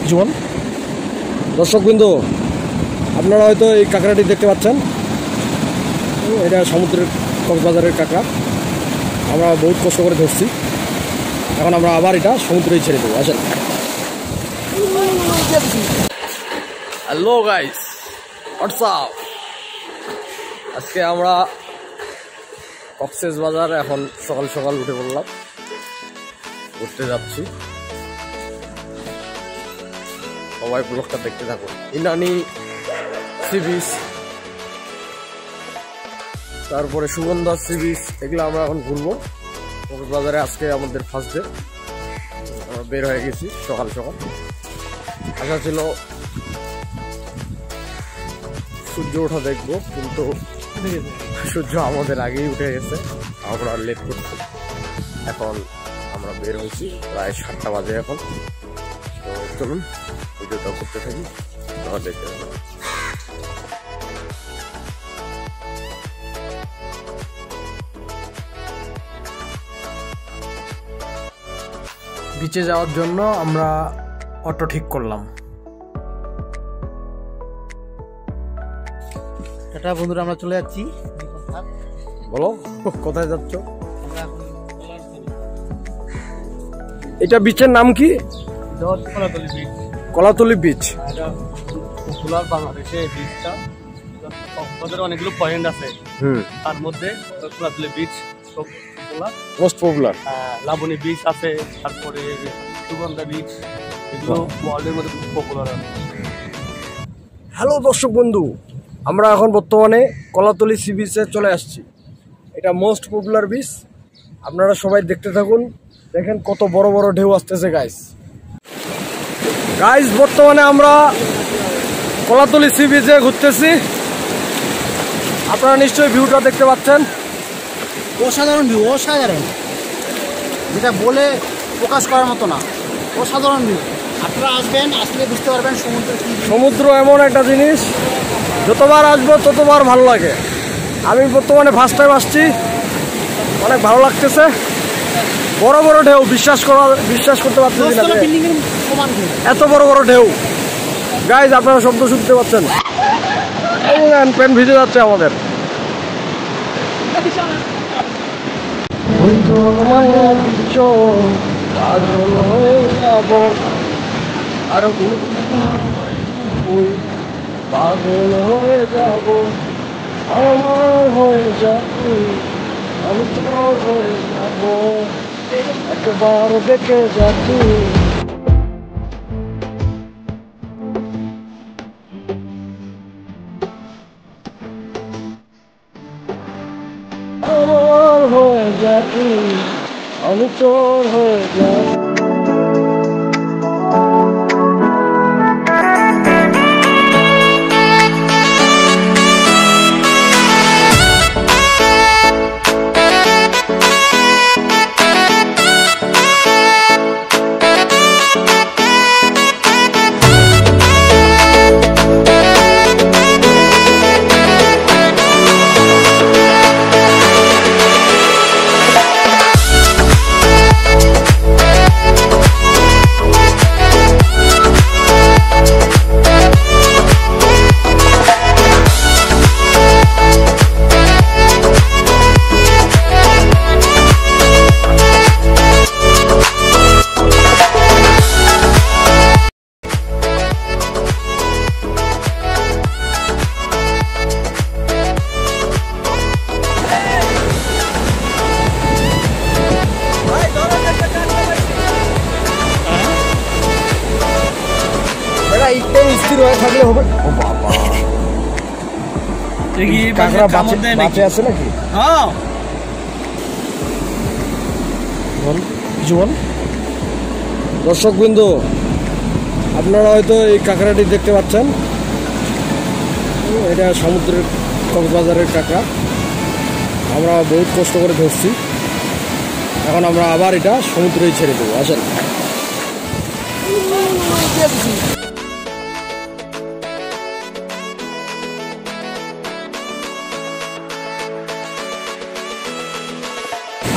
জীবন দর্শকবৃন্দ, আপনারা হয়তো এই কাঁকড়াটি দেখতে পাচ্ছেন। এটা সমুদ্রের কক্সবাজারের কাঁকড়া। আমরা বহুত কষ্ট করে ধরছি, এখন আমরা আবার এটা সমুদ্রেই ছেড়ে দেবো। আসেন। Hello guys, WhatsApp. আজকে আমরা কক্সবাজার এখন সকাল সকাল উঠে পড়লাম, ঘুরতে যাচ্ছি। সবাই ব্লগটা দেখতে থাকুন। ইনানি সি বিচ, তারপরে সুগন্ধা সি বিচ, এগুলো আমরা এখন ঘুরবো কক্সবাজারে। আজকে আমাদের ফার্স্ট ডে, আমরা বের হয়ে গেছি সকাল সকাল। আশা ছিল সূর্য ওঠা দেখবো, কিন্তু সূর্য আমাদের আগেই উঠে গেছে, আমরা লেট করছি। এখন আমরা বের হয়েছি, প্রায় 7টা বাজে এখন। তো চলুন ভিডিওটা করতে থাকি, আপনারা দেখতে থাকুন। বিচে যাওয়ার জন্য আমরা অটো ঠিক করলাম। এটা বন্ধুরা আমরা চলে যাচ্ছি। বলো কোথায় যাচ্ছ? এটা বিচের নাম কি? কলাতলি বিচ। বাংলাদেশে বিচটা অনেকগুলো পয়েন্ট আছে, তার মধ্যে Kolatoli beach most popular. Laboni beach আছে, তারপরে সুগন্ধা বিচ, এগুলো ওয়ার্ল্ডের মধ্যে খুব পপুলার আছে। হ্যালো দর্শক বন্ধু, আমরা এখন বর্তমানে কলাতলি সি বিচে চলে আসছি। এটা মোস্ট পপুলার বিচ, আপনারা সবাই দেখতে থাকুন। দেখেন কত বড় বড় ঢেউ আসতেছে গাইস। বর্তমানে আমরা কলাতলি সি বিচে ঘুরতেছি। আপনারা নিশ্চয়ই ভিউটা দেখতে পাচ্ছেন। অসাধারণ ভিউ, অসাধারণ, যেটা বলে প্রকাশ করার মতো না। অসাধারণ ভিউ। আপনারা আসবেন, আসলে বুঝতে পারবেন সমুদ্র এমন একটা জিনিস, যতবার আসবো ততবার ভালো লাগে। আমি বর্তমানে ফার্স্ট টাইম আসছি, অনেক ভালো লাগতেছে। বড় বড় ঢেউ, বিশ্বাস করতে পারতেছি না, এত বড় বড় ঢেউ গাইজ। আপনারা শব্দ শুনতে পাচ্ছেন, প্যান্ট ভিজে যাচ্ছে আমাদের। আর পাগল হয়ে যাব, আমার হয়ে যাবি, আমি তোর হয়ে যাব, একবার দেখে যাচ্ছি। আমার হয়ে যাবি, আমি তোর হয়ে যাব। স্থির হয়ে থাকলে হবে। ও বাবা, কাঁকড়া বাঁচে আছে নাকি? জীবন দর্শকবৃন্দ, আপনারা হয়তো এই কাঁকড়াটি দেখতে পাচ্ছেন। এটা সমুদ্রের কক্সবাজারের কাঁকড়া। আমরা বহুত কষ্ট করে ধরছি, এখন আমরা আবার এটা সমুদ্রেই ছেড়ে দেবো। আসেন।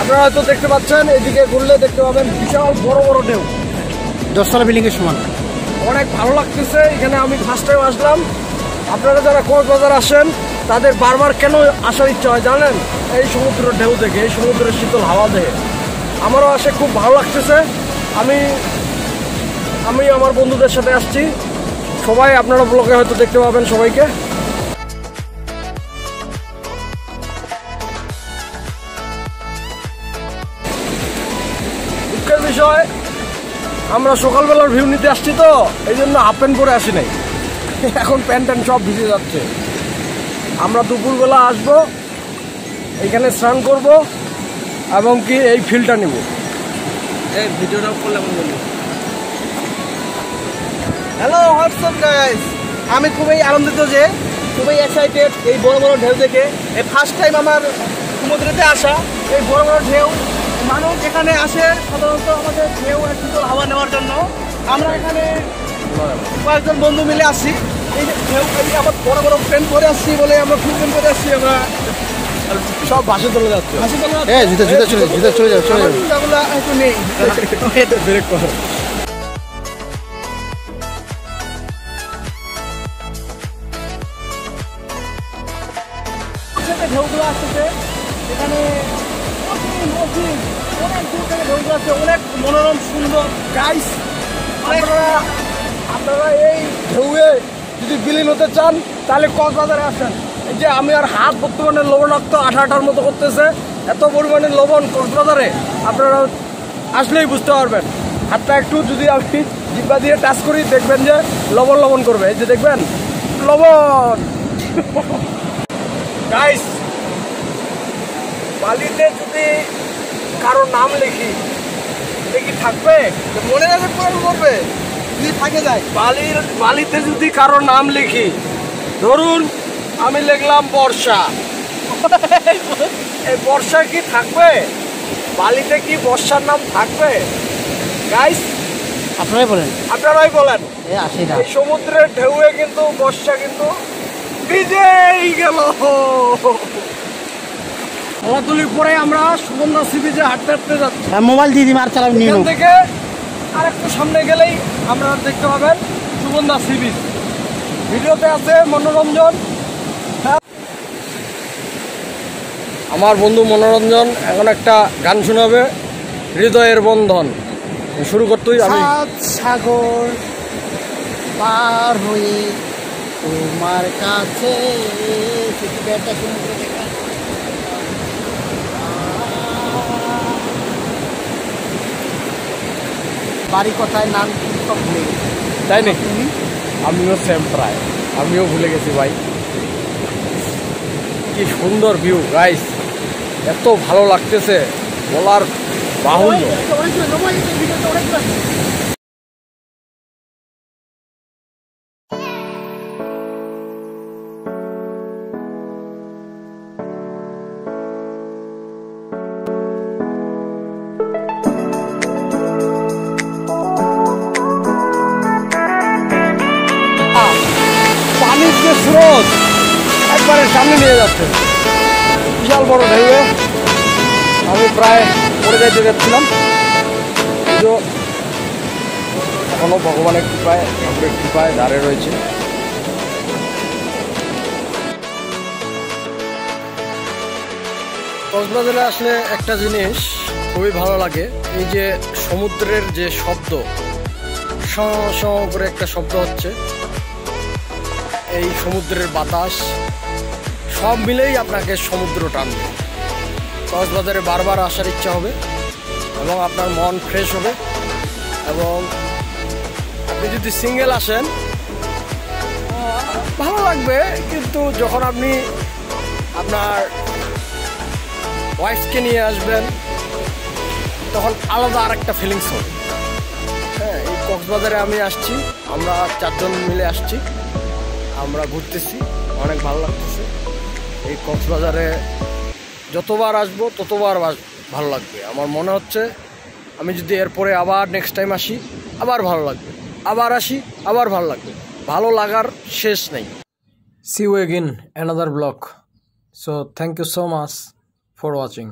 আপনারা হয়তো দেখতে পাচ্ছেন, এদিকে ঘুরলে দেখতে পাবেন বিশাল বড় বড় ঢেউ, 10 তলা বিল্ডিং এর সমান। অনেক ভালো লাগতেছে। এখানে আমি ফার্স্ট টাইম আসলাম। আপনারা যারা কক্সবাজার আসেন তাদের বারবার কেন আসার ইচ্ছা হয় জানেন? এই সমুদ্রের ঢেউ দেখে, এই সমুদ্রের শীতল হাওয়া দেখে। আমারও আসে খুব ভালো লাগতেছে। আমি আমার বন্ধুদের সাথে আসছি। সবাই আপনারা ব্লগে হয়তো দেখতে পাবেন সবাইকে। দুঃখের বিষয়, আমরা সকালবেলার ভিউ নিতে আসছি তো এই জন্য হাফ প্যান্ট পরে আসি নাই। এখন প্যান্ট ট্যান্ট সব ভিজে যাচ্ছে। আমরা দুপুরবেলা আসবো, এখানে স্নান করব এবং কি এই ফিলটা নিব। এই ভিডিওটা করলে আমি বলি হ্যালো হোয়াটসঅ্যাপ গাইস, আমি খুবই আনন্দিত যে খুবই এক্সাইটেড এই বড় বড় ঢেউ দেখে। এই ফার্স্ট টাইম আমার সমুদ্রেতে আসা। এই বড় বড় ঢেউ, মানুষ এখানে আসে সাধারণত আমাদের ঢেউ আর শীতল হাওয়া নেওয়ার জন্য। আমরা এখানে কয়েকজন বন্ধু মিলে আসি। এই যে ঢেউ, এই আমার বড় বড় ফ্রেন্ড করে আসছি বলে আমরা ফুল ফ্রেন্ড করে আসছি। আমরা সব ভাসে চলে যাচ্ছে। চলে যাও জুতাগুলো একটু নেই ব্রেক করো। ঢেউগুলো আসতেছে এখানে, অনেক দূর থেকে ঢেউগুলো আসছে, অনেক মনোরম সুন্দর। গাইস, আপনারা এই ঢেউয়ে যদি বিলীন হতে চান তাহলে কক্সবাজারে আসেন। এই যে আমি আর হাত বর্তমানে লবণাক্ত আঠার মতো করতেছে, এত পরিমাণে লবণ কক্সবাজারে। আপনারা আসলেই বুঝতে পারবেন। হাতটা একটু যদি আপনি জিহ্বা দিয়ে টাচ করি দেখবেন যে লবণ লবণ করবে। এই যে দেখবেন লবণ। গাইস, বালিতে যদি কারো নাম লিখি কি থাকবে? মনে রাখে পূরণ করবে যদি থাকে যায়। বালিতে যদি কারো নাম লিখি, ধরুন আমি লিখলাম বর্ষা, এই বর্ষা কি থাকবে? বালিতে কি বর্ষার নাম থাকবে? গাইস আপনারাই বলেন, আপনারাই বলেন। আসি না, এই সমুদ্রের ঢেউয়ে কিন্তু বর্ষা কিন্তু ভিজেই গেল। খেলাধুলির পরে আমরা সুগন্ধা সি বিচে হাঁটতে হাঁটতে যাচ্ছি। মোবাইল দিয়ে দিন আর চালাব নিয়ে এখান থেকে আর একটু সামনে গেলেই আমরা দেখতে পাবেন সুগন্ধা সি বিচ। ভিডিওতে আছে মনোরঞ্জন। আমার বন্ধু মনোরঞ্জন এখন একটা গান শোনাবে, হৃদয়ের বন্ধন। শুরু করতেই আমি সাগর পার হয়ে তোমার কাছে বাড়ি কথায় নাম সব ভুলে গেছি, তাই নাকি? আমিও সেম প্রায়, আমিও ভুলে গেছি ভাই। কি সুন্দর ভিউ গাইস, এত ভালো লাগতেছে বলার বাহুল্য। পানির যে স্রোত একবারে সামনে নিয়ে যাচ্ছে, বিশাল বড় ঢেউয়ে আমি প্রায় পড়ে যাইতে যাচ্ছিলাম। কিন্তু এখনো ভগবানের কৃপায়, ঠাকুরের কৃপায় দাঁড়িয়ে রয়েছে। কক্সবাজারে আসলে একটা জিনিস খুবই ভালো লাগে, এই যে সমুদ্রের যে শব্দ, স করে একটা শব্দ হচ্ছে, এই সমুদ্রের বাতাস সব মিলেই আপনাকে সমুদ্র টানবে। কক্সবাজারে বারবার আসার ইচ্ছা হবে এবং আপনার মন ফ্রেশ হবে। এবং আপনি যদি সিঙ্গেল আসেন ভালো লাগবে, কিন্তু যখন আপনি আপনার ওয়াইফকে নিয়ে আসবেন তখন আলাদা আর একটা ফিলিংস হবে। হ্যাঁ, এই কক্সবাজারে আমি আসছি, আমরা 4 জন মিলে আসছি, আমরা ঘুরতেছি, অনেক ভালো লাগতেছে। এই কক্সবাজারে যতবার আসবো ততবার ভালো লাগবে। আমার মনে হচ্ছে আমি যদি এরপরে আবার নেক্সট টাইম আসি আবার ভালো লাগবে, আবার আসি আবার ভালো লাগবে, ভালো লাগার শেষ নেই। See you again another vlog. So thank you so much for watching.